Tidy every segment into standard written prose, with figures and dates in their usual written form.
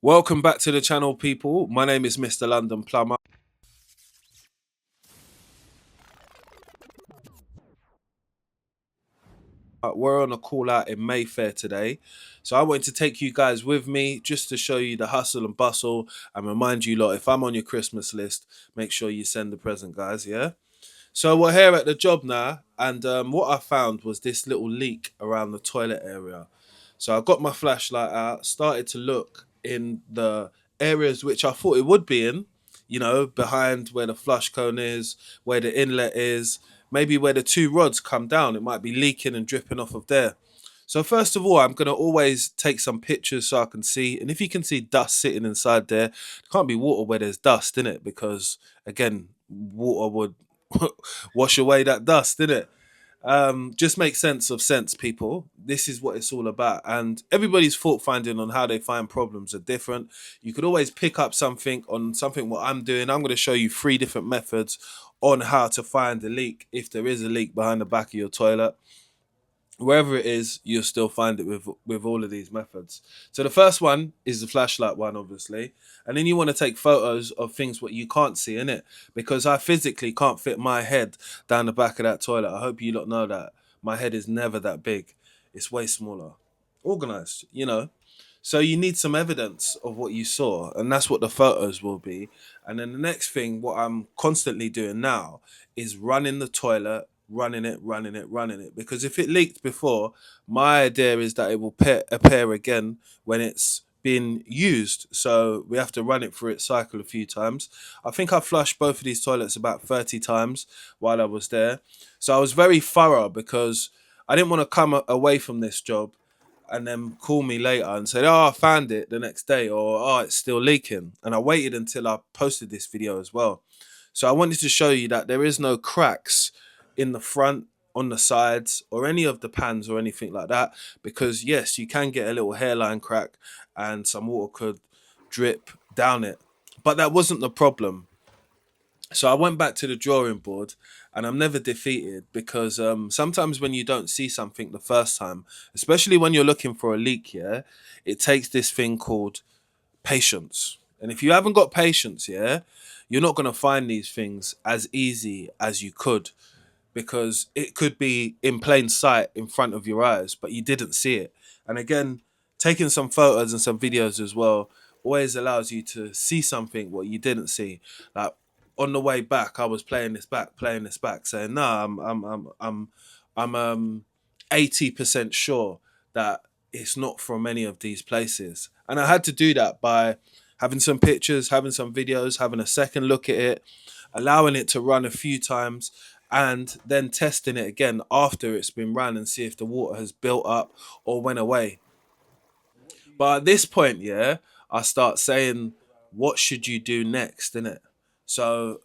Welcome back to the channel, people. My name is Mr. London Plumber. We're on a call out in Mayfair today. So I wanted to take you guys with me just to show you the hustle and bustle and remind you lot, if I'm on your Christmas list, make sure you send the present, guys, yeah? So we're here at the job now, and what I found was this little leak around the toilet area. So I got my flashlight out, started to look in the areas which I thought it would be in, behind where the flush cone is, where the inlet is, maybe where the two rods come down. It might be leaking and dripping off of there. So first of all, I'm gonna always take some pictures so I can see. And if you can see dust sitting inside there, it can't be water where there's dust in it, because again, water would wash away that dust, innit? Just make sense, people. This is what it's all about. And everybody's fault finding on how they find problems are different. You could always pick up something on something what I'm doing. I'm going to show you 3 different methods on how to find a leak if there is a leak behind the back of your toilet. Wherever it is, you'll still find it with all of these methods. So the first one is the flashlight one, obviously, and then you want to take photos of things what you can't see in it, because I physically can't fit my head down the back of that toilet. I hope you lot know that my head is never that big; it's way smaller. Organized. So you need some evidence of what you saw, and that's what the photos will be. And then the next thing, what I'm constantly doing now, is running the toilet, running it. Because if it leaked before, my idea is that it will appear again when it's been used. So we have to run it through its cycle a few times. I think I flushed both of these toilets about 30 times while I was there. So I was very thorough, because I didn't want to come away from this job and then call me later and said, "Oh, I found it the next day," or "Oh, it's still leaking." And I waited until I posted this video as well. So I wanted to show you that there is no cracks in the front, on the sides, or any of the pans or anything like that. Because yes, you can get a little hairline crack and some water could drip down it. But that wasn't the problem. So I went back to the drawing board, and I'm never defeated, because sometimes when you don't see something the first time, especially when you're looking for a leak, yeah, it takes this thing called patience. And if you haven't got patience, yeah, you're not going to find these things as easy as you could, because it could be in plain sight in front of your eyes, but you didn't see it. And again, taking some photos and some videos as well always allows you to see something what you didn't see. Like on the way back, I was playing this back, saying, "No, I'm 80% sure that it's not from any of these places." And I had to do that by having some pictures, having some videos, having a second look at it, allowing it to run a few times, and then testing it again after it's been run and see if the water has built up or went away. But at this point, yeah, I start saying, what should you do next, innit? So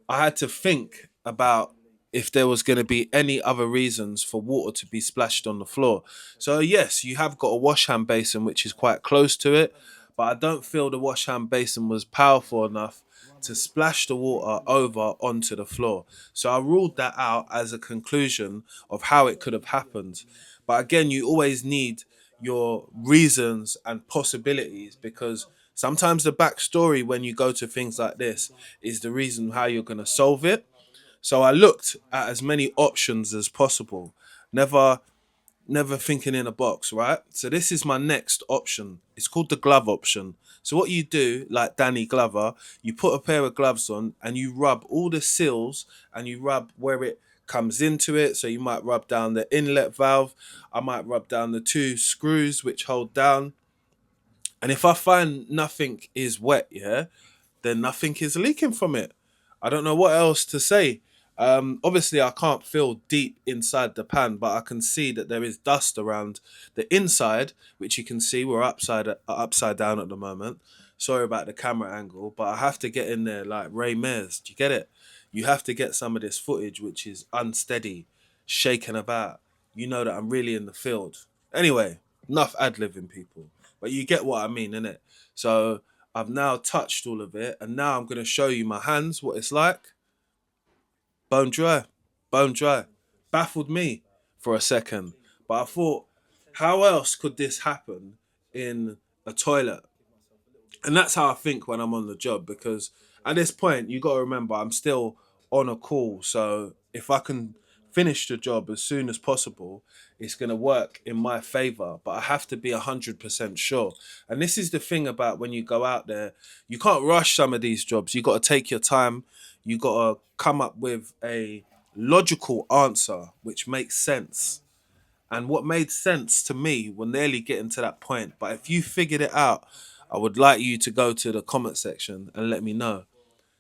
I had to think about if there was going to be any other reasons for water to be splashed on the floor. So yes, you have got a wash hand basin which is quite close to it, but I don't feel the wash hand basin was powerful enough to splash the water over onto the floor. So I ruled that out as a conclusion of how it could have happened. But again, you always need your reasons and possibilities, because sometimes the backstory when you go to things like this is the reason how you're going to solve it. So I looked at as many options as possible, never never thinking in a box, right? So this is my next option. It's called the glove option. So what you do, like Danny Glover, you put a pair of gloves on and you rub all the seals, and you rub where it comes into it. So you might rub down the inlet valve. I might rub down the two screws which hold down. And if I find nothing is wet, yeah, then nothing is leaking from it. I don't know what else to say. Obviously, I can't feel deep inside the pan, but I can see that there is dust around the inside, which you can see we're upside down at the moment. Sorry about the camera angle, but I have to get in there like Ray Mears. Do you get it? You have to get some of this footage, which is unsteady, shaking about. You know that I'm really in the field. Anyway, enough ad-libbing, people. But you get what I mean, innit? So I've now touched all of it, and now I'm going to show you my hands, what it's like. Bone dry, bone dry. Baffled me for a second, but I thought, how else could this happen in a toilet? And that's how I think when I'm on the job, because at this point you got to remember I'm still on a call. So if I can finish the job as soon as possible, it's going to work in my favor, but I have to be 100% sure. And this is the thing about when you go out there, you can't rush some of these jobs. You got to take your time. You got to come up with a logical answer which makes sense. And what made sense to me, we're nearly getting to that point. But if you figured it out, I would like you to go to the comment section and let me know.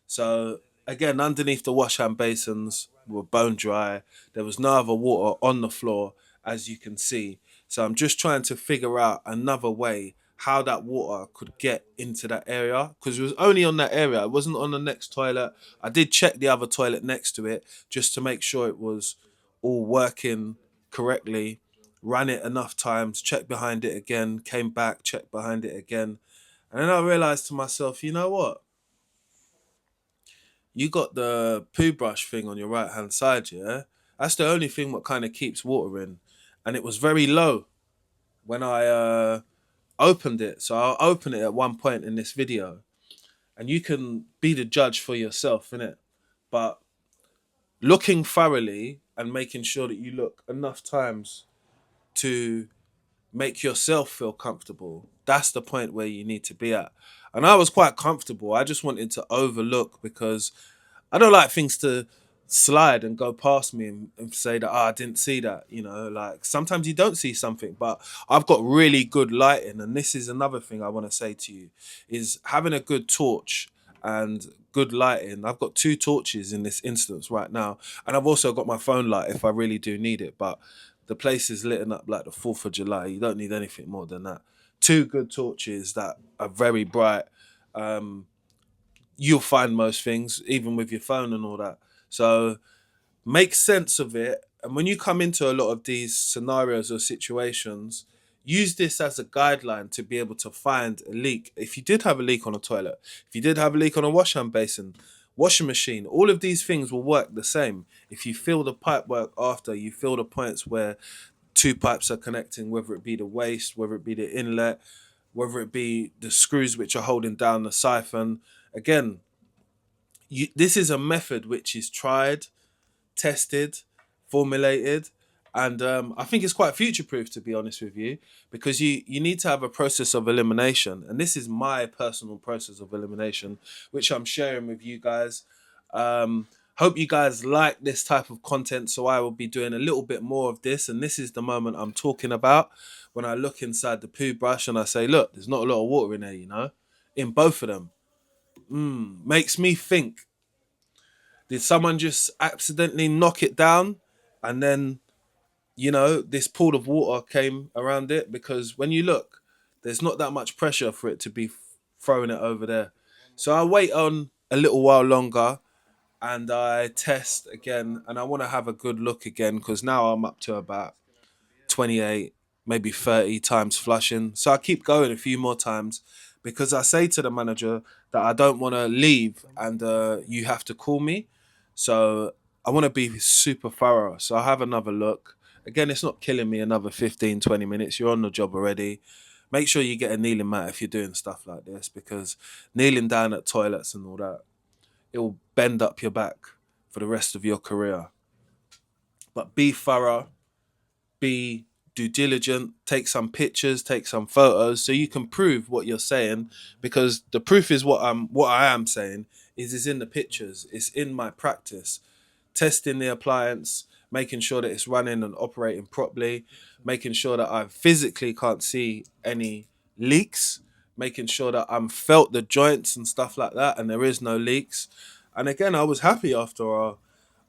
So again, underneath the wash hand basins were bone dry. There was no other water on the floor, as you can see. So I'm just trying to figure out another way how that water could get into that area, because it was only on that area. It wasn't on the next toilet. I did check the other toilet next to it just to make sure it was all working correctly. Ran it enough times, checked behind it again, came back, checked behind it again. And then I realized to myself, you know what? You got the poo brush thing on your right hand side, yeah? That's the only thing what kind of keeps water in. And it was very low when I opened it. So I'll open it at one point in this video. And you can be the judge for yourself, innit? But looking thoroughly and making sure that you look enough times to make yourself feel comfortable. That's the point where you need to be at. And I was quite comfortable. I just wanted to overlook, because I don't like things to slide and go past me and say that, I didn't see that. You know, like sometimes you don't see something, but I've got really good lighting. And this is another thing I want to say to you is having a good torch and good lighting. I've got two torches in this instance right now. And I've also got my phone light if I really do need it. But the place is lit up like the 4th of July. You don't need anything more than that. Two good torches that are very bright. You'll find most things, even with your phone and all that. So make sense of it. And when you come into a lot of these scenarios or situations, use this as a guideline to be able to find a leak. If you did have a leak on a toilet, if you did have a leak on a wash hand basin, washing machine, all of these things will work the same. If you feel the pipe work after, you feel the points where two pipes are connecting, whether it be the waste, whether it be the inlet, whether it be the screws which are holding down the siphon. Again, this is a method which is tried, tested, formulated, and I think it's quite future proof, to be honest with you, because you need to have a process of elimination, and this is my personal process of elimination, which I'm sharing with you guys. Hope you guys like this type of content, so I will be doing a little bit more of this, and this is the moment I'm talking about when I look inside the poo brush and I say, look, there's not a lot of water in there, you know, in both of them. Makes me think, did someone just accidentally knock it down and then, this pool of water came around it? Because when you look, there's not that much pressure for it to be throwing it over there. So I wait on a little while longer and I test again, and I want to have a good look again, because now I'm up to about 28, maybe 30 times flushing. So I keep going a few more times, because I say to the manager that I don't want to leave and you have to call me. So I want to be super thorough. So I have another look. Again, it's not killing me another 15, 20 minutes. You're on the job already. Make sure you get a kneeling mat if you're doing stuff like this, because kneeling down at toilets and all that, it will bend up your back for the rest of your career. But be thorough, be due diligent, take some pictures, take some photos, so you can prove what you're saying, because the proof is what I am saying is in the pictures, it's in my practice. Testing the appliance, making sure that it's running and operating properly, making sure that I physically can't see any leaks, making sure that I'm felt the joints and stuff like that and there is no leaks. And again, I was happy after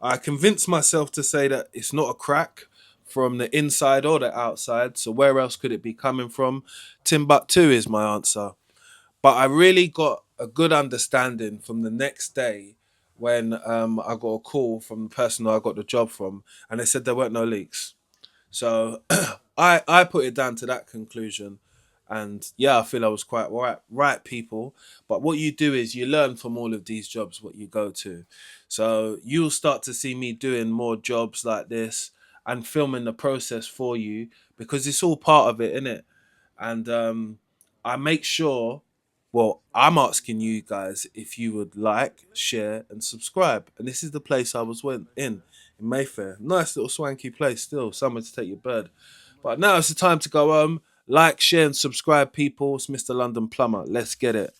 I convinced myself to say that it's not a crack from the inside or the outside. So where else could it be coming from? Timbuktu is my answer. But I really got a good understanding from the next day when I got a call from the person who I got the job from, and they said there weren't no leaks. So I put it down to that conclusion. And yeah, I feel I was quite right, people. But what you do is you learn from all of these jobs what you go to. So you'll start to see me doing more jobs like this and filming the process for you, because it's all part of it, innit? And I make sure Well, I'm asking you guys if you would like, share, and subscribe. And this is the place I was went in Mayfair. Nice little swanky place still, somewhere to take your bird. But now it's the time to go home. Like, share, and subscribe, people. It's Mr. London Plumber. Let's get it.